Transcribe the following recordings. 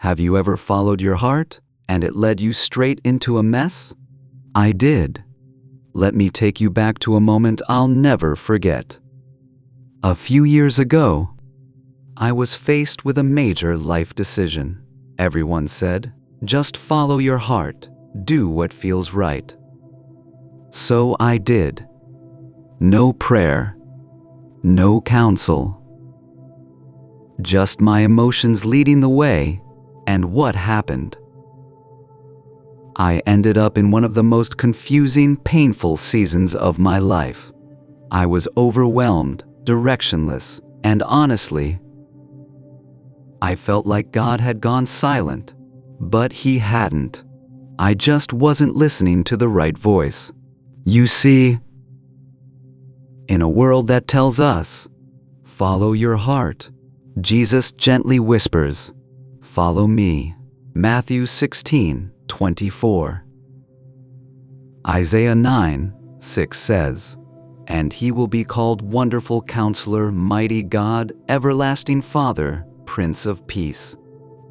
Have you ever followed your heart, and it led you straight into a mess? I did. Let me take you back to a moment I'll never forget. A few years ago, I was faced with a major life decision. Everyone said, just follow your heart, do what feels right. So I did. No prayer, no counsel. Just my emotions leading the way, and what happened? I ended up in one of the most confusing, painful seasons of my life. I was overwhelmed, directionless, and honestly, I felt like God had gone silent, but He hadn't. I just wasn't listening to the right voice. You see, in a world that tells us, follow your heart, Jesus gently whispers, follow me. Matthew 16:24. Isaiah 9:6 says, and He will be called Wonderful Counsellor, Mighty God, Everlasting Father, Prince of Peace.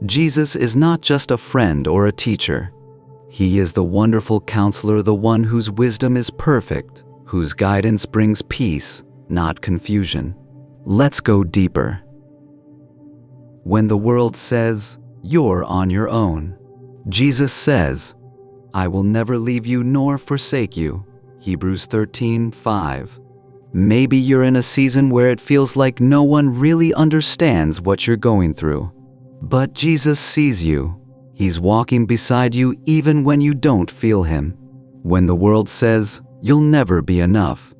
Jesus is not just a friend or a teacher. He is the Wonderful Counselor, the one whose wisdom is perfect, whose guidance brings peace, not confusion. Let's go deeper. When the world says, you're on your own, Jesus says, I will never leave you nor forsake you. Hebrews 13:5. Maybe you're in a season where it feels like no one really understands what you're going through. But Jesus sees you. He's walking beside you even when you don't feel Him. When the world says, you'll never be enough,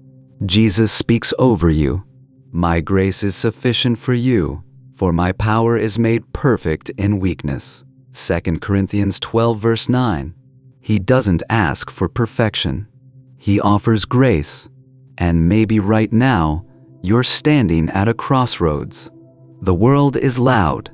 Jesus speaks over you. My grace is sufficient for you, for my power is made perfect in weakness. 2 Corinthians 12:9. He doesn't ask for perfection. He offers grace. And maybe right now, you're standing at a crossroads. The world is loud.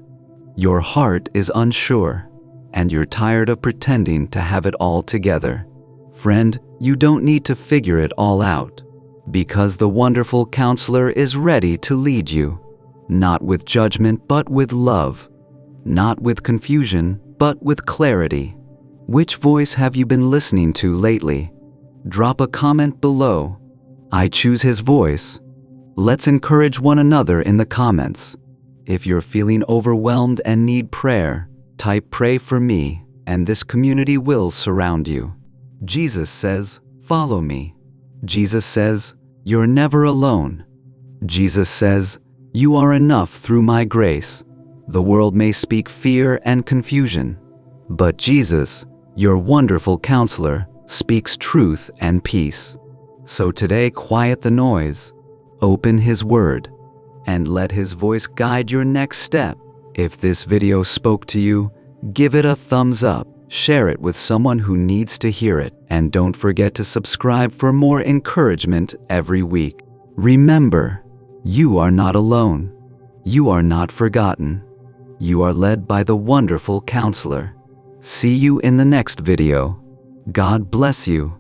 Your heart is unsure. And you're tired of pretending to have it all together. Friend, you don't need to figure it all out. Because the Wonderful Counselor is ready to lead you. Not with judgment, but with love. Not with confusion, but with clarity. Which voice have you been listening to lately? Drop a comment below. I choose His voice. Let's encourage one another in the comments. If you're feeling overwhelmed and need prayer, type "pray for me," and this community will surround you. Jesus says, follow me. Jesus says, you're never alone. Jesus says, you are enough through my grace. The world may speak fear and confusion, but Jesus, your Wonderful Counselor, speaks truth and peace. So today, quiet the noise, open His Word, and let His voice guide your next step. If this video spoke to you, give it a thumbs up, share it with someone who needs to hear it, and don't forget to subscribe for more encouragement every week. Remember, you are not alone. You are not forgotten. You are led by the Wonderful Counselor. See you in the next video. God bless you.